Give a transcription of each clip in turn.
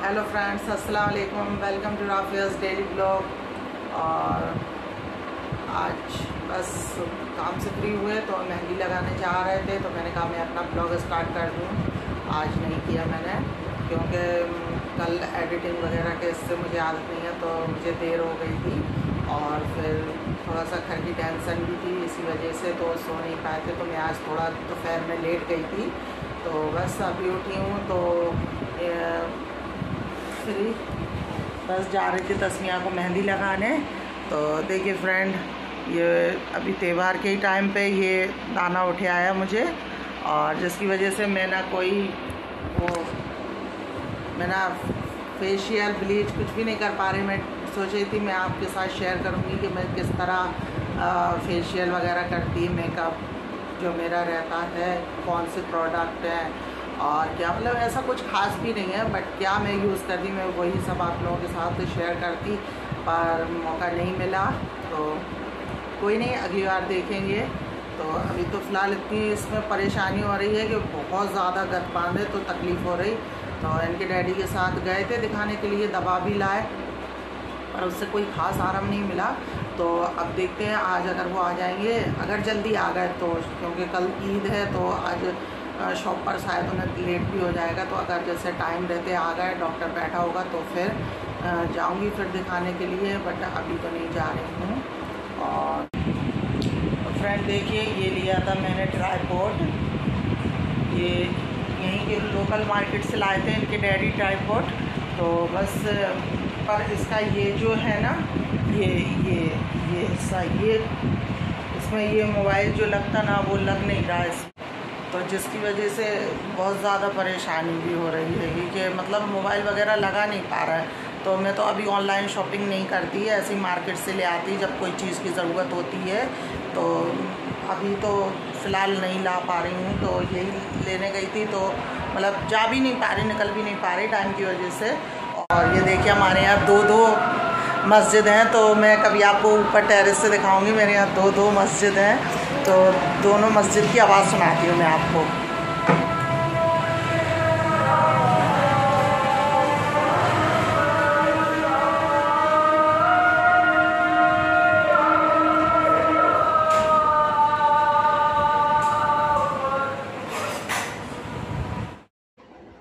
Hello friends, अस्सलाम वालेकुम। Welcome to Rafia's daily blog. और आज बस काम से फ्री हुए तो मेहंदी लगाने जा रहे थे, तो मैंने कहा मैं अपना ब्लॉग स्टार्ट कर दूँ। आज नहीं किया मैंने, क्योंकि कल एडिटिंग वगैरह के इससे मुझे आदत नहीं है, तो मुझे देर हो गई थी और फिर थोड़ा सा घर की टेंशन भी थी, इसी वजह से तो सो नहीं पाए थे। तो मैं आज थोड़ा दोपहर में लेट गई थी, तो बस अभी उठी हूँ तो फ्री बस जा रही थी तस्मिया को मेहंदी लगाने। तो देखिए फ्रेंड, ये अभी त्यौहार के ही टाइम पे ये दाना उठे आया मुझे, और जिसकी वजह से मैं ना फेशियल ब्लीच कुछ भी नहीं कर पा रही। मैं सोच रही थी मैं आपके साथ शेयर करूँगी कि मैं किस तरह फेशियल वगैरह करती, मेकअप जो मेरा रहता है, कौन से प्रोडक्ट हैं और क्या, मतलब ऐसा कुछ खास भी नहीं है, बट क्या मैं यूज़ करती, मैं वही सब आप लोगों के साथ शेयर करती, पर मौका नहीं मिला। तो कोई नहीं, अगली बार देखेंगे। तो अभी तो फ़िलहाल इतनी इसमें परेशानी हो रही है कि बहुत ज़्यादा गत बांधे तो तकलीफ़ हो रही। तो इनके डैडी के साथ गए थे दिखाने के लिए, दवा भी लाए, पर उससे कोई ख़ास आराम नहीं मिला। तो अब देखते हैं आज अगर वो आ जाएंगे, अगर जल्दी आ गए तो, क्योंकि कल ईद है तो आज शॉप पर शायद उन्हें लेट भी हो जाएगा। तो अगर जैसे टाइम रहते आ गए, डॉक्टर बैठा होगा तो फिर जाऊंगी फिर दिखाने के लिए, बट अभी तो नहीं जा रही हूँ। और तो फ्रेंड देखिए, ये लिया था मैंने ट्राईपॉड, ये यहीं के लोकल मार्केट से लाए थे इनके डैडी ट्राईपॉड। तो बस पर इसका ये जो है ना, ये हिस्सा, ये इसमें ये मोबाइल जो लगता ना वो लग नहीं रहा है, तो जिसकी वजह से बहुत ज़्यादा परेशानी भी हो रही है कि मतलब मोबाइल वगैरह लगा नहीं पा रहा है। तो मैं तो अभी ऑनलाइन शॉपिंग नहीं करती है, ऐसी मार्केट से ले आती जब कोई चीज़ की ज़रूरत होती है। तो अभी तो फ़िलहाल नहीं ला पा रही हूँ, तो यही लेने गई थी, तो मतलब जा भी नहीं पा रही, निकल भी नहीं पा रही टाइम की वजह से। और ये देखिए हमारे यहाँ दो मस्जिद हैं, तो मैं कभी आपको ऊपर टेरेस से दिखाऊंगी। मेरे यहाँ दो मस्जिद हैं, तो दोनों मस्जिद की आवाज़ सुनाती हूँ मैं आपको।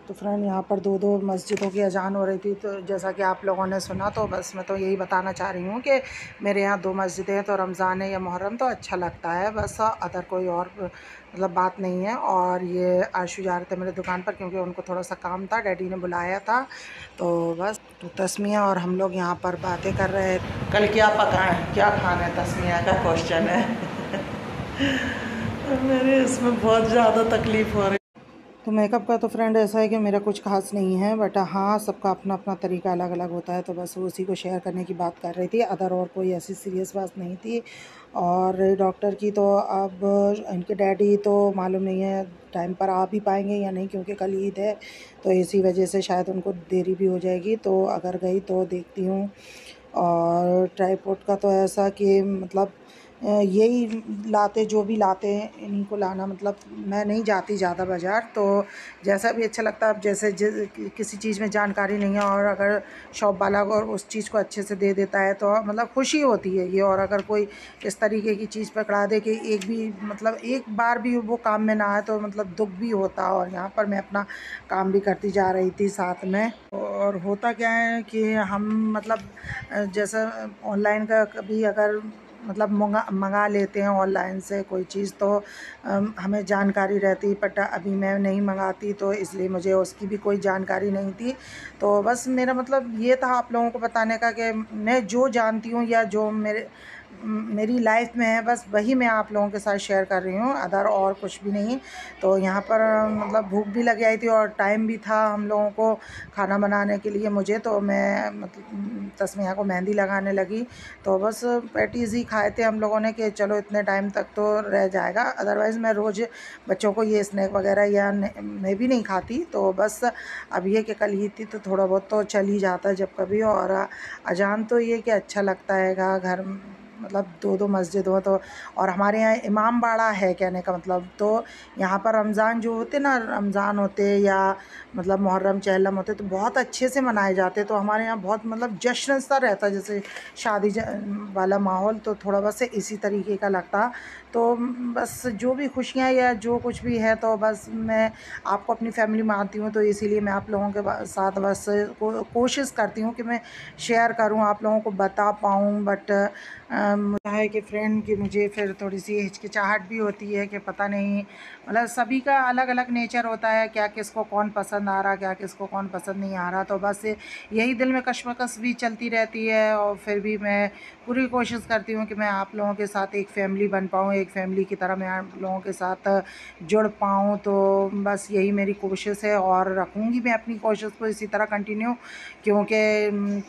तो फ्रेंड यहाँ पर दो मस्जिदों की अजान हो रही थी, तो जैसा कि आप लोगों ने सुना, तो बस मैं तो यही बताना चाह रही हूँ कि मेरे यहाँ दो मस्जिदें हैं, तो रमज़ान है या मुहर्रम तो अच्छा लगता है, बस अदर कोई और मतलब बात नहीं है। और ये आशु जा रहे थे मेरे दुकान पर, क्योंकि उनको थोड़ा सा काम था, डैडी ने बुलाया था। तो बस तो तस्मिया और हम लोग यहाँ पर बातें कर रहे हैं, कल क्या पकाएं, क्या खाना है, तस्मिया का क्वेश्चन है। मेरे इसमें बहुत ज़्यादा तकलीफ़ हो रही। तो मेकअप का तो फ्रेंड ऐसा है कि मेरा कुछ खास नहीं है, बट हाँ सबका अपना अपना तरीका अलग अलग होता है, तो बस उसी को शेयर करने की बात कर रही थी, अदर और कोई ऐसी सीरियस बात नहीं थी। और डॉक्टर की तो अब इनके डैडी तो मालूम नहीं है टाइम पर आ भी पाएंगे या नहीं, क्योंकि कल ईद है, तो इसी वजह से शायद उनको देरी भी हो जाएगी। तो अगर गई तो देखती हूँ। और ट्राईपॉड का तो ऐसा कि मतलब यही लाते, जो भी लाते हैं इन्हीं को लाना, मतलब मैं नहीं जाती ज़्यादा बाज़ार। तो जैसा भी अच्छा लगता है, अब जैसे किसी चीज़ में जानकारी नहीं है और अगर शॉप वाला और उस चीज़ को अच्छे से दे देता है तो मतलब खुशी होती है ये। और अगर कोई इस तरीके की चीज़ पकड़ा दे कि एक भी मतलब एक बार भी वो काम में ना आए, तो मतलब दुख भी होता। और यहाँ पर मैं अपना काम भी करती जा रही थी साथ में। और होता क्या है कि हम मतलब जैसे ऑनलाइन का कभी अगर मतलब मंगा लेते हैं ऑनलाइन से कोई चीज़, तो हमें जानकारी रहती, बट अभी मैं नहीं मंगाती, तो इसलिए मुझे उसकी भी कोई जानकारी नहीं थी। तो बस मेरा मतलब ये था आप लोगों को बताने का कि मैं जो जानती हूँ या जो मेरी लाइफ में है, बस वही मैं आप लोगों के साथ शेयर कर रही हूँ, अदर और कुछ भी नहीं। तो यहाँ पर मतलब भूख भी लगी आई थी और टाइम भी था हम लोगों को खाना बनाने के लिए मुझे, तो मैं मतलब तस्मिया को मेहंदी लगाने लगी। तो बस पैटीज़ ही खाए थे हम लोगों ने कि चलो इतने टाइम तक तो रह जाएगा, अदरवाइज़ मैं रोज़ बच्चों को ये स्नैक वगैरह या मैं भी नहीं खाती। तो बस अब ये कि कल ईद थी तो थोड़ा बहुत तो चल ही जाता है जब कभी। और अजान तो ये कि अच्छा लगता है घर मतलब 2-2 मस्जिद हो तो, और हमारे यहाँ इमाम बाड़ा है कहने का मतलब। तो यहाँ पर रमज़ान जो होते ना, रमज़ान होते या मतलब मुहर्रम चहलम होते तो बहुत अच्छे से मनाए जाते। तो हमारे यहाँ बहुत मतलब जश्न सा रहता, जैसे शादी वाला माहौल, तो थोड़ा बस इसी तरीके का लगता। तो बस जो भी खुशियाँ या जो कुछ भी है, तो बस मैं आपको अपनी फैमिली में आती हूँ तो इसीलिए मैं आप लोगों के साथ बस कोशिश करती हूँ कि मैं शेयर करूँ, आप लोगों को बता पाऊँ। बट है कि फ्रेंड की मुझे फिर थोड़ी सी हिचकिचाहट भी होती है कि पता नहीं, मतलब सभी का अलग अलग नेचर होता है, क्या किसको कौन पसंद आ रहा, क्या किसको कौन पसंद नहीं आ रहा। तो बस यही दिल में कश्मकश भी चलती रहती है। और फिर भी मैं पूरी कोशिश करती हूँ कि मैं आप लोगों के साथ एक फ़ैमिली बन पाऊँ, एक फ़ैमिली की तरह मैं आप लोगों के साथ जुड़ पाऊँ। तो बस यही मेरी कोशिश है और रखूँगी मैं अपनी कोशिश को इसी तरह कंटिन्यू, क्योंकि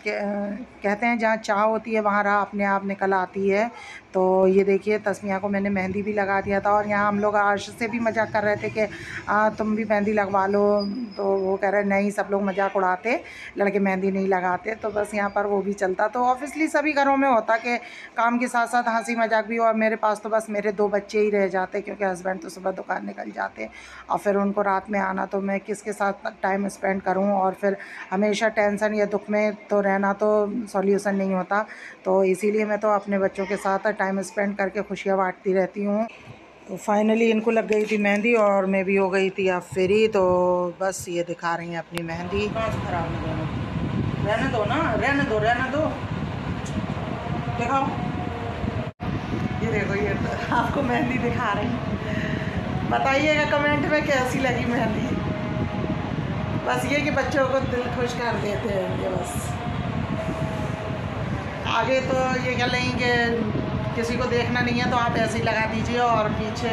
कहते हैं जहाँ चाह होती है वहाँ राह अपने आप निकल आती है। तो ये देखिए तस्मिया को मैंने मेहंदी भी लगा दिया था, और यहाँ हम लोग अर्श से भी मजाक कर रहे थे कि तुम भी मेहंदी लगवा लो। तो वो कह रहे नहीं, सब लोग मजाक उड़ाते, लड़के मेहंदी नहीं लगाते। तो बस यहाँ पर वो भी चलता। तो ऑब्वियसली सभी घरों में होता कि काम के साथ साथ हंसी मजाक भी हो। और मेरे पास तो बस मेरे 2 बच्चे ही रह जाते, क्योंकि हस्बैंड तो सुबह दुकान निकल जाते और फिर उनको रात में आना, तो मैं किसके साथ टाइम स्पेंड करूँ। और फिर हमेशा टेंशन या दुख में तो रहना तो सॉल्यूशन नहीं होता। तो इसीलिए मैं तो अपने बच्चों के साथ टाइम स्पेंड करके खुशियाँ बांटती रहती हूँ। तो फाइनली इनको लग गई थी मेहंदी और मैं भी हो गई थी अब फ्री। तो बस ये दिखा रही हैं अपनी मेहंदी। खराब रहने दो ना, रहने दो दिखाओ। ये देखो, ये आपको मेहंदी दिखा रही। बताइएगा कमेंट में कैसी लगी मेहंदी। बस ये कि बच्चों को दिल खुश कर देते हैं ये बस। आगे तो ये कह लेंगे कि किसी को देखना नहीं है तो आप ऐसे ही लगा दीजिए, और पीछे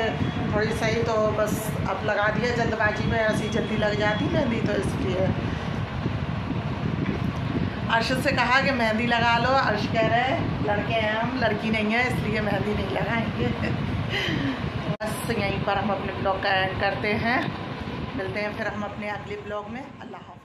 थोड़ी सही तो बस अब लगा दिया जल्दबाजी में, ऐसी जल्दी लग जाती मेहंदी। तो इसलिए अर्शद से कहा कि मेहंदी लगा लो। अर्श कह रहे हैं लड़के हैं हम, लड़की नहीं है, इसलिए मेहंदी नहीं लगाएंगे। बस यहीं पर हम अपने ब्लॉग का एंड करते हैं। मिलते हैं फिर हम अपने अगले ब्लॉग में। अल्लाह हाफ़िज़।